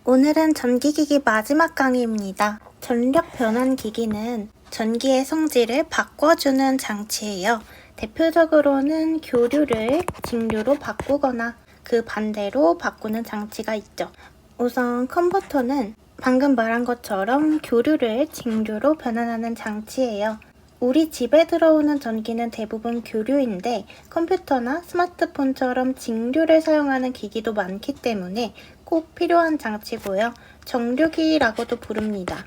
오늘은 전기기기 마지막 강의입니다. 전력 변환 기기는 전기의 성질을 바꿔주는 장치예요. 대표적으로는 교류를 직류로 바꾸거나 그 반대로 바꾸는 장치가 있죠. 우선 컨버터는 방금 말한 것처럼 교류를 직류로 변환하는 장치예요. 우리 집에 들어오는 전기는 대부분 교류인데 컴퓨터나 스마트폰처럼 직류를 사용하는 기기도 많기 때문에 꼭 필요한 장치고요. 정류기라고도 부릅니다.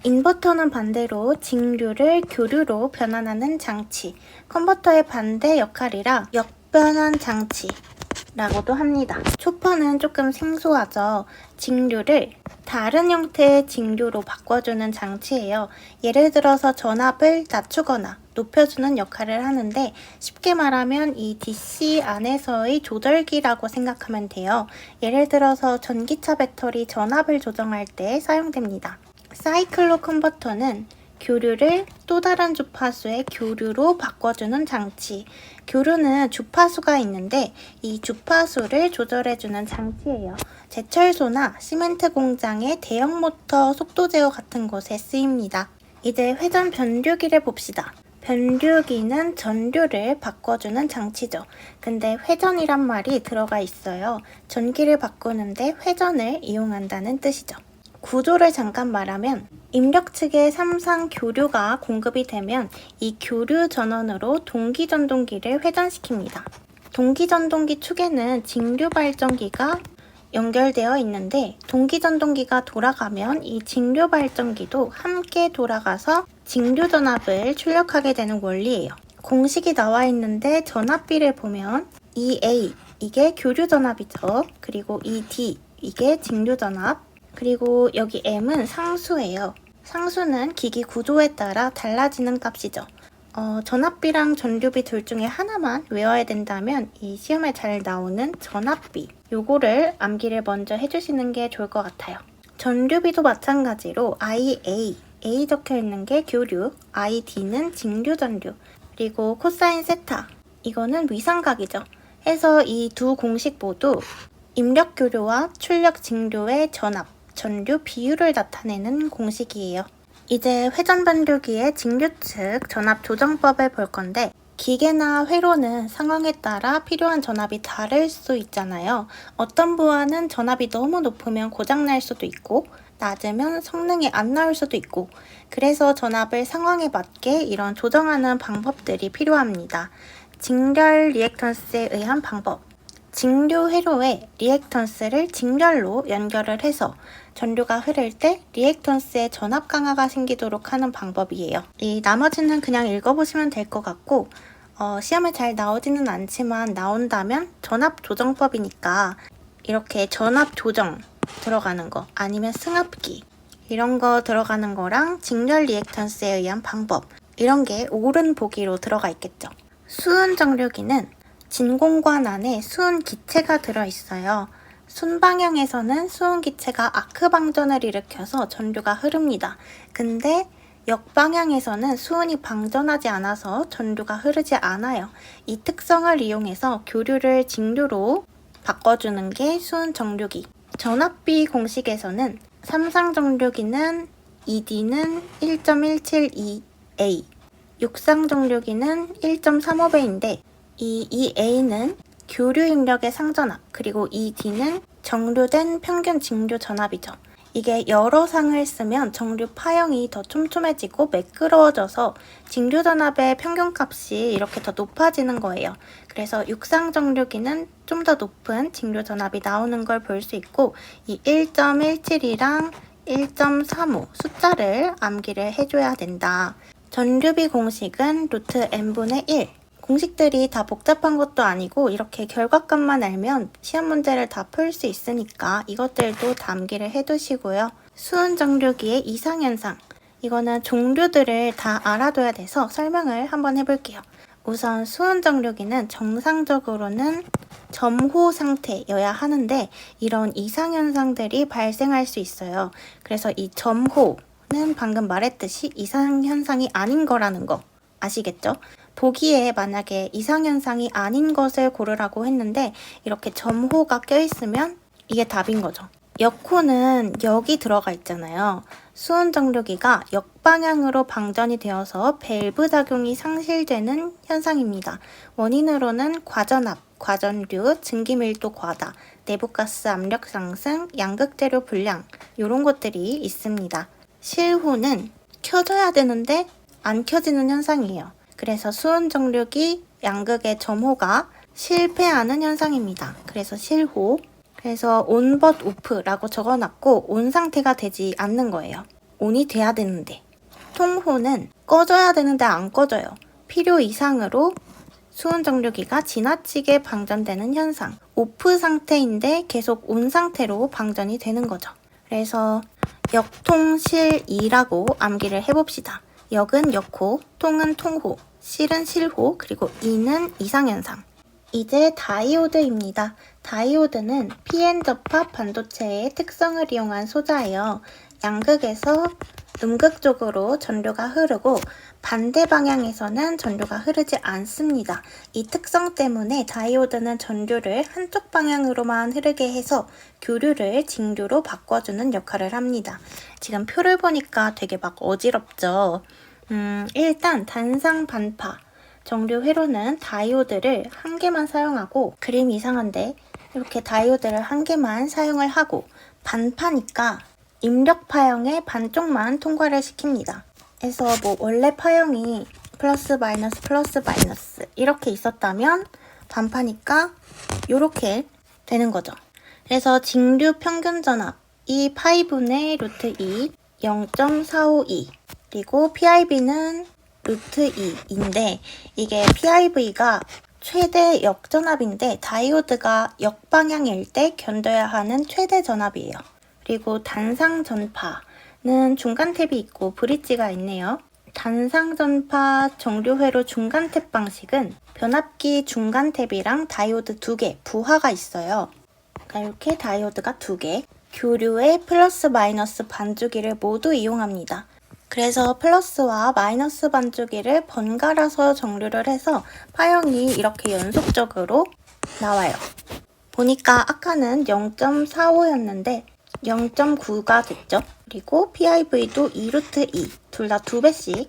인버터는 반대로 직류를 교류로 변환하는 장치, 컨버터의 반대 역할이라 역변환 장치라고도 합니다. 초퍼는 조금 생소하죠. 직류를 다른 형태의 직류로 바꿔주는 장치예요. 예를 들어서 전압을 낮추거나 높여주는 역할을 하는데 쉽게 말하면 이 DC 안에서의 조절기라고 생각하면 돼요. 예를 들어서 전기차 배터리 전압을 조정할 때 사용됩니다. 사이클로 컨버터는 교류를 또 다른 주파수의 교류로 바꿔주는 장치. 교류는 주파수가 있는데 이 주파수를 조절해주는 장치예요. 제철소나 시멘트 공장의 대형 모터 속도 제어 같은 곳에 쓰입니다. 이제 회전 변류기를 봅시다. 변류기는 전류를 바꿔주는 장치죠. 근데 회전이란 말이 들어가 있어요. 전기를 바꾸는데 회전을 이용한다는 뜻이죠. 구조를 잠깐 말하면 입력 측에 삼상 교류가 공급이 되면 이 교류 전원으로 동기전동기를 회전시킵니다. 동기전동기 축에는 직류 발전기가 연결되어 있는데 동기전동기가 돌아가면 이 직류 발전기도 함께 돌아가서 직류 전압을 출력하게 되는 원리예요. 공식이 나와 있는데 전압비를 보면 EA 이게 교류 전압이죠. 그리고 ED 이게 직류 전압, 그리고 여기 M은 상수예요. 상수는 기기 구조에 따라 달라지는 값이죠. 전압비랑 전류비 둘 중에 하나만 외워야 된다면 이 시험에 잘 나오는 전압비, 요거를 암기를 먼저 해주시는 게 좋을 것 같아요. 전류비도 마찬가지로 IA, A 적혀 있는 게 교류, ID는 직류 전류, 그리고 코사인 세타, 이거는 위상각이죠. 해서 이 두 공식 모두 입력 교류와 출력 직류의 전압, 전류 비율을 나타내는 공식이에요. 이제 회전 변류기의 직류 측 전압 조정법을 볼 건데 기계나 회로는 상황에 따라 필요한 전압이 다를 수 있잖아요. 어떤 보안은 전압이 너무 높으면 고장날 수도 있고 낮으면 성능이 안 나올 수도 있고 그래서 전압을 상황에 맞게 이런 조정하는 방법들이 필요합니다. 직렬 리액턴스에 의한 방법. 직류 회로에 리액턴스를 직렬로 연결을 해서 전류가 흐를 때 리액턴스의 전압 강화가 생기도록 하는 방법이에요. 이 나머지는 그냥 읽어보시면 될 것 같고 시험에 잘 나오지는 않지만 나온다면 전압 조정법이니까 이렇게 전압 조정 들어가는 거 아니면 승합기 이런 거 들어가는 거랑 직렬 리액턴스에 의한 방법 이런 게 옳은 보기로 들어가 있겠죠. 수은 정류기는 진공관 안에 수은 기체가 들어있어요. 순방향에서는 수은 기체가 아크 방전을 일으켜서 전류가 흐릅니다. 근데 역방향에서는 수은이 방전하지 않아서 전류가 흐르지 않아요. 이 특성을 이용해서 교류를 직류로 바꿔주는 게 수은 정류기. 전압비 공식에서는 삼상 정류기는 ED는 1.172A, 육상 정류기는 1.35배인데 이 EA는 교류 입력의 상전압, 그리고 ED는 정류된 평균 직류 전압이죠. 이게 여러 상을 쓰면 정류 파형이 더 촘촘해지고 매끄러워져서 직류 전압의 평균값이 이렇게 더 높아지는 거예요. 그래서 육상 정류기는 좀 더 높은 직류 전압이 나오는 걸 볼 수 있고 이 1.17이랑 1.35 숫자를 암기를 해줘야 된다. 전류비 공식은 루트 n분의 1. 공식들이 다 복잡한 것도 아니고 이렇게 결과값만 알면 시험 문제를 다 풀 수 있으니까 이것들도 다 암기를 해두시고요. 수은 정류기의 이상현상. 이거는 종류들을 다 알아둬야 돼서 설명을 한번 해볼게요. 우선 수은 정류기는 정상적으로는 점호 상태여야 하는데 이런 이상현상들이 발생할 수 있어요. 그래서 이 점호는 방금 말했듯이 이상현상이 아닌 거라는 거 아시겠죠? 보기에 만약에 이상현상이 아닌 것을 고르라고 했는데 이렇게 점호가 껴있으면 이게 답인 거죠. 역호는 역이 들어가 있잖아요. 수온 정류기가 역방향으로 방전이 되어서 밸브 작용이 상실되는 현상입니다. 원인으로는 과전압, 과전류, 증기밀도 과다, 내부가스 압력 상승, 양극재료 불량 이런 것들이 있습니다. 실호는 켜져야 되는데 안 켜지는 현상이에요. 그래서 수온 정류기 양극의 점호가 실패하는 현상입니다. 그래서 실호. 그래서 on but off라고 적어놨고 on 상태가 되지 않는 거예요. on이 돼야 되는데. 통호는 꺼져야 되는데 안 꺼져요. 필요 이상으로 수온 정류기가 지나치게 방전되는 현상. 오프 상태인데 계속 on 상태로 방전이 되는 거죠. 그래서 역통실이라고 암기를 해봅시다. 역은 역호, 통은 통호, 실은 실호, 그리고 이는 이상현상. 이제 다이오드입니다. 다이오드는 PN 접합 반도체의 특성을 이용한 소자예요. 양극에서 음극 쪽으로 전류가 흐르고 반대 방향에서는 전류가 흐르지 않습니다. 이 특성 때문에 다이오드는 전류를 한쪽 방향으로만 흐르게 해서 교류를 직류로 바꿔주는 역할을 합니다. 지금 표를 보니까 되게 막 어지럽죠? 일단 단상 반파. 정류 회로는 다이오드를 한 개만 사용하고, 그림 이상한데 이렇게 다이오드를 한 개만 사용을 하고, 반파니까 입력 파형의 반쪽만 통과를 시킵니다. 그래서 뭐 원래 파형이 플러스 마이너스 이렇게 있었다면 반파니까 이렇게 되는 거죠. 그래서 직류 평균 전압이 파이분의 루트 2 0.452 그리고 PIV는 루트 2인데 이게 PIV가 최대 역전압인데 다이오드가 역방향일 때 견뎌야 하는 최대 전압이에요. 그리고 단상 전파는 중간 탭이 있고 브릿지가 있네요. 단상 전파 정류회로 중간 탭 방식은 변압기 중간 탭이랑 다이오드 2개, 부하가 있어요. 그러니까 이렇게 다이오드가 2개, 교류의 플러스 마이너스 반주기를 모두 이용합니다. 그래서 플러스와 마이너스 반주기를 번갈아서 정류를 해서 파형이 이렇게 연속적으로 나와요. 보니까 아까는 0.45였는데 0.9가 됐죠. 그리고 PIV도 2루트 2, 둘 다 2배씩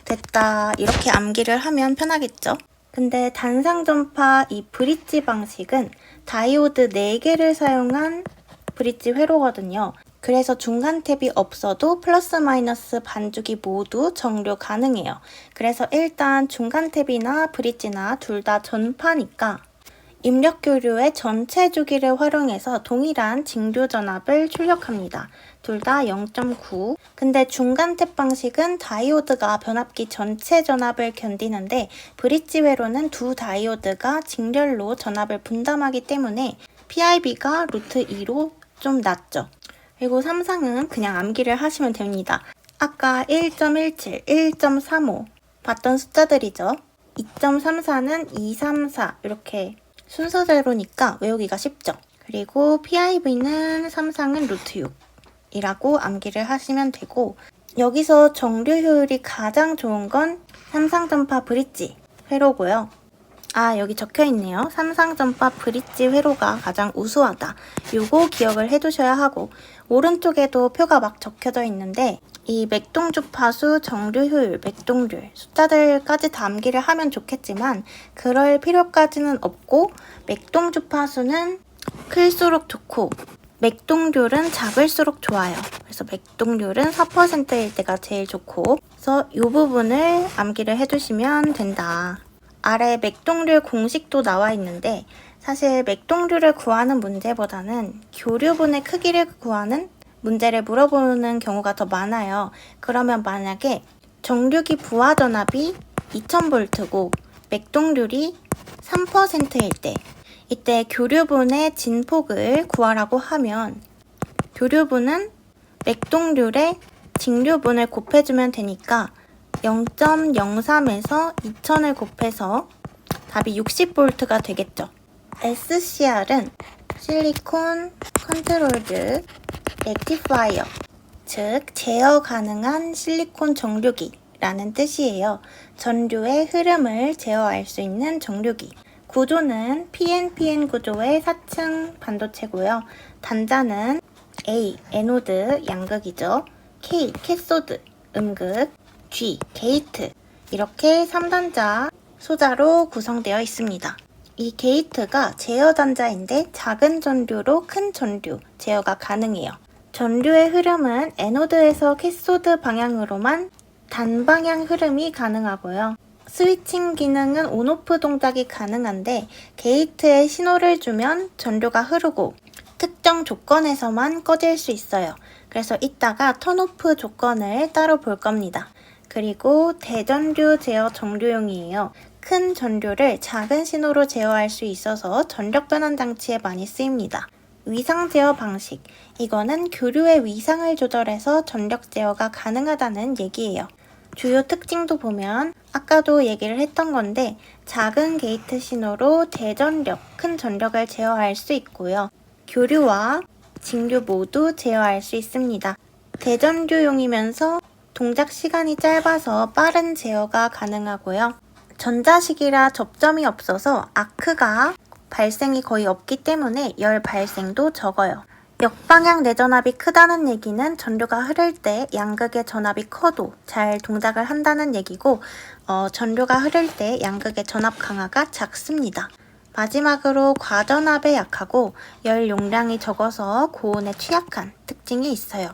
됐다. 이렇게 암기를 하면 편하겠죠. 근데 단상전파 이 브릿지 방식은 다이오드 4개를 사용한 브릿지 회로거든요. 그래서 중간 탭이 없어도 플러스 마이너스 반주기 모두 정류 가능해요. 그래서 일단 중간 탭이나 브릿지나 둘 다 전파니까 입력 교류의 전체 주기를 활용해서 동일한 직류 전압을 출력합니다. 둘 다 0.9. 근데 중간 탭 방식은 다이오드가 변압기 전체 전압을 견디는데 브릿지 회로는 두 다이오드가 직렬로 전압을 분담하기 때문에 PIV가 루트 2로 좀 낮죠. 그리고 삼상은 그냥 암기를 하시면 됩니다. 아까 1.17, 1.35 봤던 숫자들이죠. 2.34는 234 이렇게 순서대로니까 외우기가 쉽죠. 그리고 PIV는 삼상은 루트 6이라고 암기를 하시면 되고, 여기서 정류 효율이 가장 좋은 건 삼상전파 브릿지 회로고요. 여기 적혀있네요. 삼상전파 브릿지 회로가 가장 우수하다. 요거 기억을 해두셔야 하고, 오른쪽에도 표가 막 적혀져 있는데 이 맥동 주파수, 정류 효율, 맥동률 숫자들까지 다 암기를 하면 좋겠지만 그럴 필요까지는 없고, 맥동 주파수는 클수록 좋고 맥동률은 작을수록 좋아요. 그래서 맥동률은 4%일 때가 제일 좋고, 그래서 이 부분을 암기를 해두시면 된다. 아래 맥동률 공식도 나와 있는데 사실 맥동률을 구하는 문제보다는 교류분의 크기를 구하는 문제를 물어보는 경우가 더 많아요. 그러면 만약에 정류기 부하 전압이 2000V고 맥동률이 3%일 때, 이때 교류분의 진폭을 구하라고 하면 교류분은 맥동률의 직류분을 곱해주면 되니까 0.03에서 2000을 곱해서 답이 60V가 되겠죠. SCR은 실리콘 컨트롤드 렉티파이어, 즉 제어 가능한 실리콘 정류기라는 뜻이에요. 전류의 흐름을 제어할 수 있는 정류기. 구조는 PNPN 구조의 4층 반도체고요. 단자는 A. 에노드 양극이죠. K. 캐소드 음극, G. 게이트 이렇게 3단자 소자로 구성되어 있습니다. 이 게이트가 제어 단자인데 작은 전류로 큰 전류 제어가 가능해요. 전류의 흐름은 에노드에서 캐소드 방향으로만 단방향 흐름이 가능하고요. 스위칭 기능은 온오프 동작이 가능한데 게이트에 신호를 주면 전류가 흐르고 특정 조건에서만 꺼질 수 있어요. 그래서 이따가 턴오프 조건을 따로 볼 겁니다. 그리고 대전류 제어 정류용이에요. 큰 전류를 작은 신호로 제어할 수 있어서 전력 변환 장치에 많이 쓰입니다. 위상 제어 방식, 이거는 교류의 위상을 조절해서 전력 제어가 가능하다는 얘기예요. 주요 특징도 보면 아까도 얘기를 했던 건데 작은 게이트 신호로 대전력, 큰 전력을 제어할 수 있고요. 교류와 직류 모두 제어할 수 있습니다. 대전류용이면서 동작 시간이 짧아서 빠른 제어가 가능하고요. 전자식이라 접점이 없어서 아크가 발생이 거의 없기 때문에 열 발생도 적어요. 역방향 내전압이 크다는 얘기는 전류가 흐를 때 양극의 전압이 커도 잘 동작을 한다는 얘기고 전류가 흐를 때 양극의 전압 강하가 작습니다. 마지막으로 과전압에 약하고 열 용량이 적어서 고온에 취약한 특징이 있어요.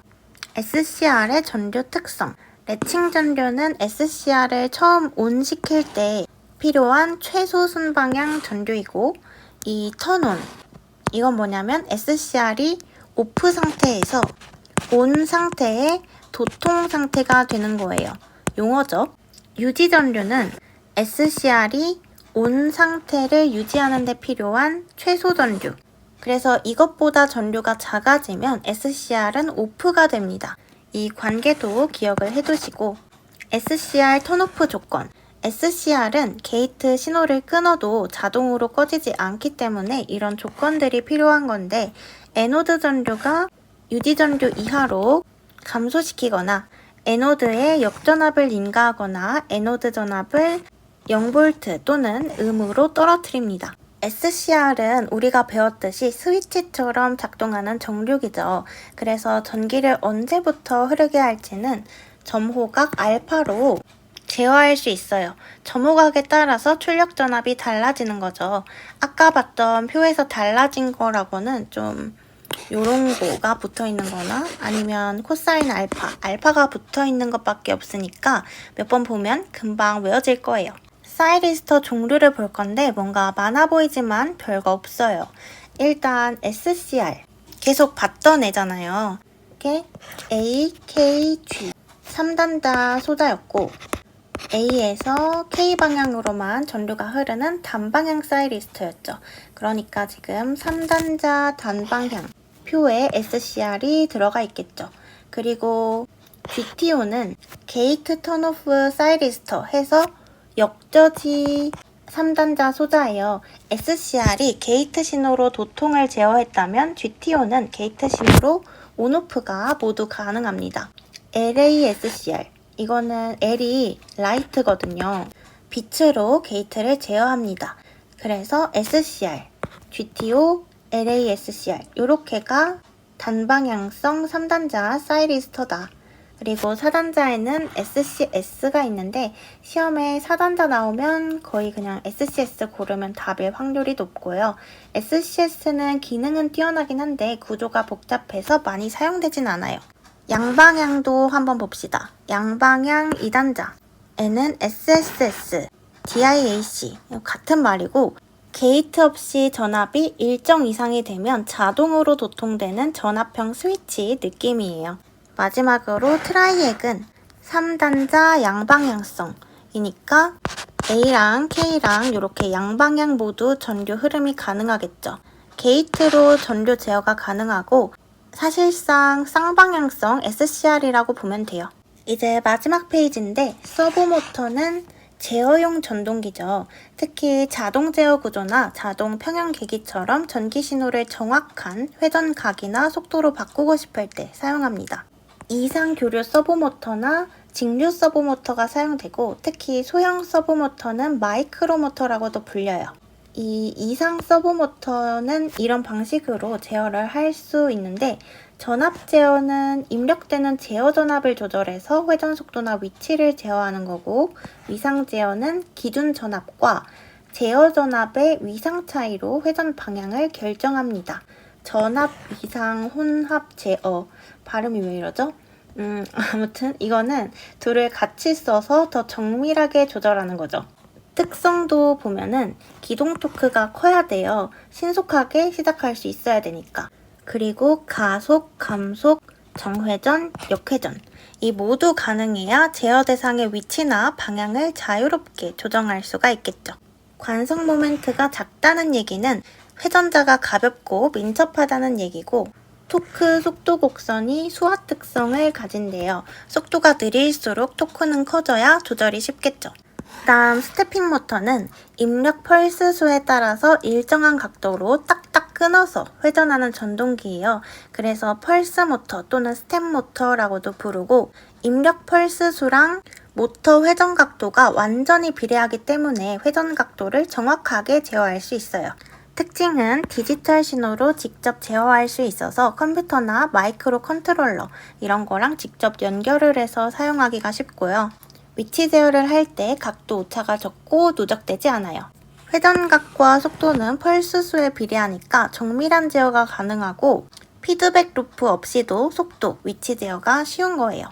SCR의 전류 특성, 레칭 전류는 SCR을 처음 온시킬 때 필요한 최소 순방향 전류이고 이 턴온, 이건 뭐냐면 SCR이 오프 상태에서 온 상태의 도통 상태가 되는 거예요. 용어죠. 유지 전류는 SCR이 온 상태를 유지하는 데 필요한 최소 전류. 그래서 이것보다 전류가 작아지면 SCR은 오프가 됩니다. 이 관계도 기억을 해두시고 SCR 턴오프 조건. SCR은 게이트 신호를 끊어도 자동으로 꺼지지 않기 때문에 이런 조건들이 필요한 건데 에노드 전류가 유지 전류 이하로 감소시키거나 에노드에 역전압을 인가하거나 에노드 전압을 0V 또는 음으로 떨어뜨립니다. SCR은 우리가 배웠듯이 스위치처럼 작동하는 정류기죠. 그래서 전기를 언제부터 흐르게 할지는 점호각 알파로 제어할 수 있어요. 점호각에 따라서 출력 전압이 달라지는 거죠. 아까 봤던 표에서 달라진 거라고는 좀 요런 거가 붙어 있는 거나 아니면 코사인 알파가 붙어 있는 것밖에 없으니까 몇 번 보면 금방 외워질 거예요. 사이리스터 종류를 볼 건데 뭔가 많아 보이지만 별거 없어요. 일단 SCR 계속 봤던 애잖아요. 이렇게 A, K, G 3단자 소자였고 A에서 K 방향으로만 전류가 흐르는 단방향 사이리스터였죠. 그러니까 지금 3단자 단방향 표에 SCR이 들어가 있겠죠. 그리고 GTO는 게이트 턴오프 사이리스터 해서 역저지 3단자 소자예요. SCR이 게이트 신호로 도통을 제어했다면 GTO는 게이트 신호로 온오프가 모두 가능합니다. LASCR, 이거는 L이 라이트거든요. 빛으로 게이트를 제어합니다. 그래서 SCR, GTO, LASCR 이렇게가 단방향성 3단자 사이리스터다. 그리고 4단자에는 SCS가 있는데 시험에 4단자 나오면 거의 그냥 SCS 고르면 답일 확률이 높고요. SCS는 기능은 뛰어나긴 한데 구조가 복잡해서 많이 사용되진 않아요. 양방향도 한번 봅시다. 양방향 2단자에는 SSS, DIAC 같은 말이고 게이트 없이 전압이 일정 이상이 되면 자동으로 도통되는 전압형 스위치 느낌이에요. 마지막으로 트라이액은 3단자 양방향성이니까 A랑 K랑 이렇게 양방향 모두 전류 흐름이 가능하겠죠. 게이트로 전류 제어가 가능하고 사실상 쌍방향성 SCR이라고 보면 돼요. 이제 마지막 페이지인데 서브모터는 제어용 전동기죠. 특히 자동 제어 구조나 자동 평형 계기처럼 전기 신호를 정확한 회전각이나 속도로 바꾸고 싶을 때 사용합니다. 이상 교류 서브모터나 직류 서브모터가 사용되고 특히 소형 서브모터는 마이크로모터라고도 불려요. 이 이상 서버 모터는 이런 방식으로 제어를 할 수 있는데 전압 제어는 입력되는 제어 전압을 조절해서 회전 속도나 위치를 제어하는 거고 위상 제어는 기준 전압과 제어 전압의 위상 차이로 회전 방향을 결정합니다. 전압, 위상, 혼합, 제어. 발음이 왜 이러죠? 아무튼 이거는 둘을 같이 써서 더 정밀하게 조절하는 거죠. 특성도 보면은 기동 토크가 커야 돼요. 신속하게 시작할 수 있어야 되니까. 그리고 가속, 감속, 정회전, 역회전. 이 모두 가능해야 제어 대상의 위치나 방향을 자유롭게 조정할 수가 있겠죠. 관성 모멘트가 작다는 얘기는 회전자가 가볍고 민첩하다는 얘기고 토크 속도 곡선이 수화 특성을 가진대요. 속도가 느릴수록 토크는 커져야 조절이 쉽겠죠. 다음 스태핑 모터는 입력 펄스 수에 따라서 일정한 각도로 딱딱 끊어서 회전하는 전동기예요. 그래서 펄스 모터 또는 스텝 모터라고도 부르고 입력 펄스 수랑 모터 회전 각도가 완전히 비례하기 때문에 회전 각도를 정확하게 제어할 수 있어요. 특징은 디지털 신호로 직접 제어할 수 있어서 컴퓨터나 마이크로 컨트롤러 이런 거랑 직접 연결을 해서 사용하기가 쉽고요. 위치 제어를 할 때 각도 오차가 적고 누적되지 않아요. 회전각과 속도는 펄스 수에 비례하니까 정밀한 제어가 가능하고 피드백 루프 없이도 속도, 위치 제어가 쉬운 거예요.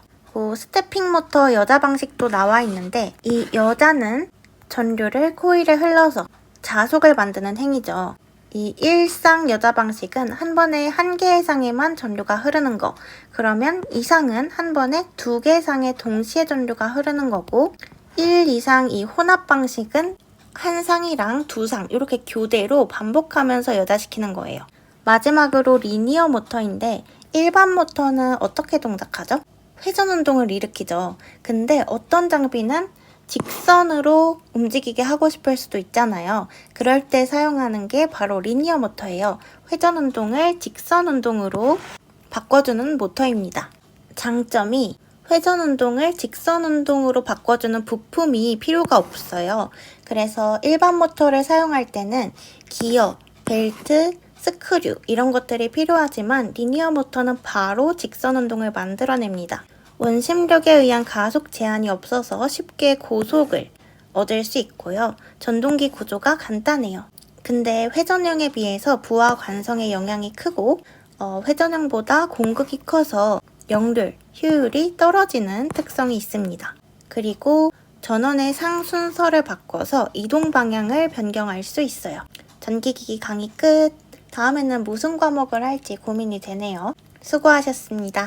스태핑 모터 여자 방식도 나와 있는데 이 여자는 전류를 코일에 흘러서 자속을 만드는 행위죠. 이 일상 여자 방식은 한 번에 한 개의 상에만 전류가 흐르는 거. 그러면 이상은 한 번에 두 개 상에 동시에 전류가 흐르는 거고 1 이상 이 혼합 방식은 한 상이랑 두 상 이렇게 교대로 반복하면서 여자시키는 거예요. 마지막으로 리니어 모터인데 일반 모터는 어떻게 동작하죠? 회전 운동을 일으키죠. 근데 어떤 장비는 직선으로 움직이게 하고 싶을 수도 있잖아요. 그럴 때 사용하는 게 바로 리니어 모터예요. 회전 운동을 직선 운동으로 바꿔주는 모터입니다. 장점이 회전 운동을 직선 운동으로 바꿔주는 부품이 필요가 없어요. 그래서 일반 모터를 사용할 때는 기어, 벨트, 스크류 이런 것들이 필요하지만 리니어 모터는 바로 직선 운동을 만들어냅니다. 원심력에 의한 가속 제한이 없어서 쉽게 고속을 얻을 수 있고요. 전동기 구조가 간단해요. 근데 회전형에 비해서 부하 관성의 영향이 크고 회전형보다 공극이 커서 역률, 효율이 떨어지는 특성이 있습니다. 그리고 전원의 상순서를 바꿔서 이동 방향을 변경할 수 있어요. 전기기기 강의 끝! 다음에는 무슨 과목을 할지 고민이 되네요. 수고하셨습니다.